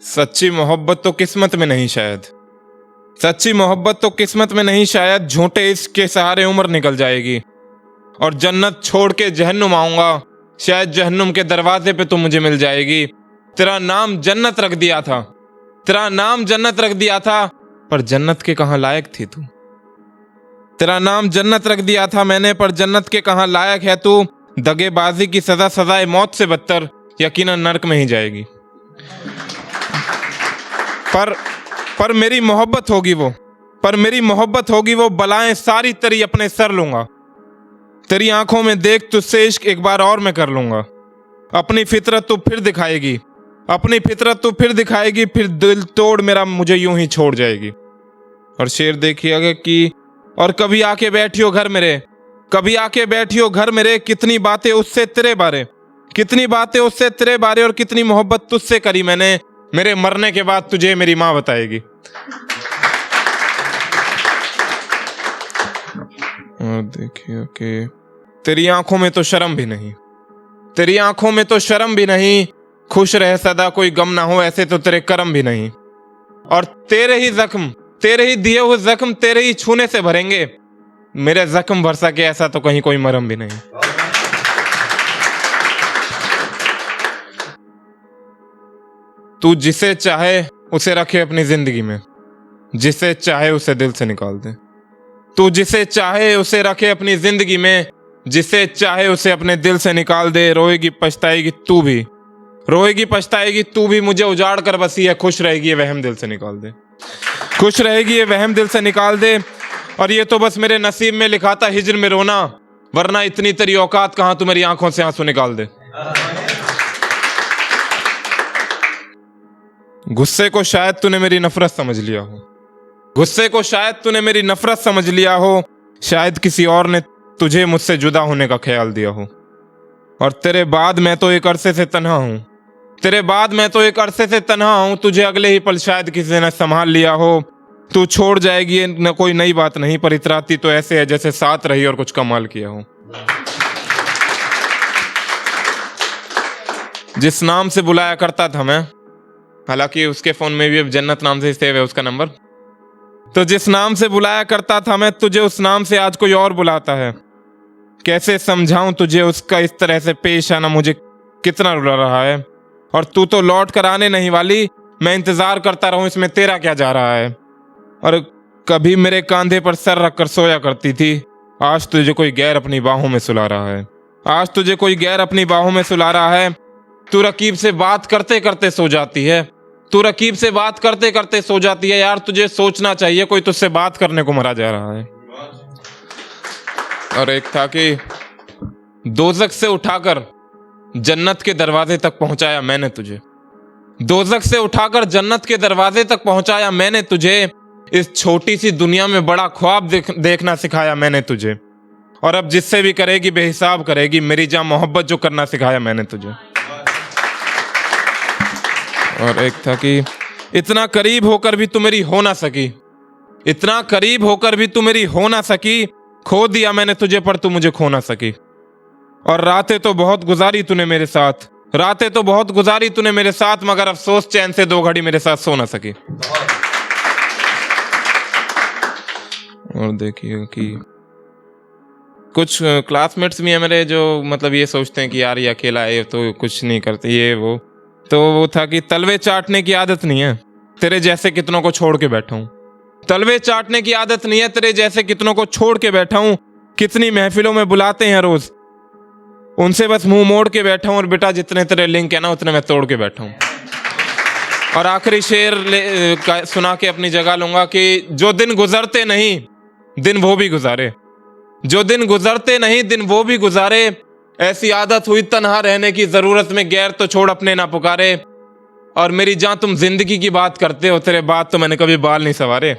सच्ची मोहब्बत तो किस्मत में नहीं शायद, सच्ची मोहब्बत तो किस्मत में नहीं शायद, झूठे इश्क के सहारे उम्र निकल जाएगी। और जन्नत छोड़ के जहन्नुम आऊंगा, शायद जहन्नुम के दरवाजे पे तो मुझे मिल जाएगी। तेरा नाम जन्नत रख दिया था, तेरा नाम जन्नत रख दिया था, पर जन्नत के कहाँ लायक थी तू। तेरा नाम जन्नत रख दिया था मैंने, पर जन्नत के कहाँ लायक है तू। दगेबाजी की सजा सजाए मौत से बदतर, यकीनन नर्क में ही जाएगी। पर मेरी मोहब्बत होगी वो, पर मेरी मोहब्बत होगी वो, बलाएं सारी तेरी अपने सर लूंगा। तेरी आंखों में देख तुझसे इश्क एक बार और मैं कर लूंगा। अपनी फितरत तू फिर दिखाएगी, अपनी फितरत तू फिर दिखाएगी, फिर दिल तोड़ मेरा मुझे यूं ही छोड़ जाएगी। और शेर देखिएगा कि और कभी आके बैठियो घर मेरे, कभी आके बैठियो घर मेरे, कितनी बातें उससे तेरे बारे, कितनी बातें उससे तेरे बारे, और कितनी मोहब्बत तुझसे करी मैंने, मेरे मरने के बाद तुझे मेरी माँ बताएगी। और देखिए कि तेरी आंखों में तो शर्म भी नहीं, तेरी आंखों में तो शर्म भी नहीं, खुश रह सदा कोई गम ना हो, ऐसे तो तेरे कर्म भी नहीं। और तेरे ही जख्म, तेरे ही दिए हुए जख्म तेरे ही छूने से भरेंगे, मेरे जख्म भर सके ऐसा तो कहीं कोई मरम भी नहीं। तू जिसे चाहे उसे रखे अपनी जिंदगी में, जिसे चाहे उसे दिल से निकाल दे। तू जिसे चाहे उसे रखे अपनी जिंदगी में, जिसे चाहे उसे अपने दिल से निकाल दे। रोएगी पछताएगी तू भी, रोएगी पछताएगी तू भी, मुझे उजाड़ कर बसी है, खुश रहेगी ये वहम दिल से निकाल दे, खुश रहेगी ये वहम दिल से निकाल दे। और ये तो बस मेरे नसीब में लिखा था हिज्र में रोना, वरना इतनी तेरी औकात कहां तू मेरी आंखों से आंसू निकाल दे। गुस्से को शायद तूने मेरी नफरत समझ लिया हो, गुस्से को शायद तूने मेरी नफरत समझ लिया हो, शायद किसी और ने तुझे मुझसे जुदा होने का ख्याल दिया हो। और तेरे बाद मैं तो एक अरसे से तन्हा हूं, तेरे बाद मैं तो एक अरसे से तन्हा हूं, तुझे अगले ही पल शायद किसी ने संभाल लिया हो। तू छोड़ जाएगी न कोई नई बात नहीं, पर इतराती तो ऐसे है जैसे साथ रही और कुछ कमाल किया हो। जिस नाम से बुलाया करता था मैं, हालांकि उसके फोन में भी अब जन्नत नाम से सेव है उसका नंबर, तो जिस नाम से बुलाया करता था मैं तुझे, उस नाम से आज कोई और बुलाता है। कैसे समझाऊं तुझे उसका इस तरह से पेश आना मुझे कितना रुला रहा है। और तू तो लौट कर आने नहीं वाली, मैं इंतजार करता रहूं इसमें तेरा क्या जा रहा है। और कभी मेरे कांधे पर सर रखकर सोया करती थी, आज तुझे कोई गैर अपनी बाहों में सुला रहा है, आज तुझे कोई गैर अपनी बाहों में सुला रहा है। तू रकीब से बात करते करते सो जाती है, तू रकीब से बात करते करते सो जाती है। यार तुझे सोचना चाहिए, कोई तुझसे बात करने को मरा जा रहा है। और एक था कि दोजख से उठाकर जन्नत के दरवाजे तक पहुंचाया मैंने तुझे, दोजख से उठाकर जन्नत के दरवाजे तक पहुंचाया मैंने तुझे। इस छोटी सी दुनिया में बड़ा ख्वाब देखना सिखाया मैंने तुझे। और अब जिससे भी करेगी बेहिसाब करेगी, मेरी जान मोहब्बत जो करना सिखाया मैंने तुझे। और एक था कि इतना करीब होकर भी तू मेरी हो ना सकी, इतना करीब होकर भी तू मेरी हो ना सकी। खो दिया मैंने तुझे पर तू मुझे खो ना सकी। और रातें तो बहुत गुजारी तूने मेरे साथ, रातें तो बहुत गुजारी तूने मेरे साथ, मगर अफसोस चैन से 2 घड़ी मेरे साथ सो ना सकी। और देखिए कि कुछ क्लासमेट्स भी हैं मेरे जो मतलब ये सोचते हैं कि यार ये अकेला है तो कुछ नहीं करते ये वो। तो वो था कि तलवे चाटने की आदत नहीं है, तेरे जैसे कितनों को छोड़ के बैठा हूं। तलवे चाटने की आदत नहीं है, तेरे जैसे कितनों को छोड़ के बैठा हूं। कितनी महफिलों में बुलाते हैं रोज, उनसे बस मुंह मोड़ के बैठा हूं। और बेटा जितने तेरे लिंक है ना उतने मैं तोड़ के बैठा हूं। और आखिरी शेर सुना के अपनी जगह लूंगा कि जो दिन गुजरते नहीं दिन वो भी गुजारे, जो दिन गुजरते नहीं दिन वो भी गुजारे। ऐसी आदत हुई तन्हा रहने की, जरूरत में गैर तो छोड़ अपने ना पुकारे। और मेरी जान तुम जिंदगी की बात करते हो, तेरे बाद तो मैंने कभी बाल नहीं संवारे।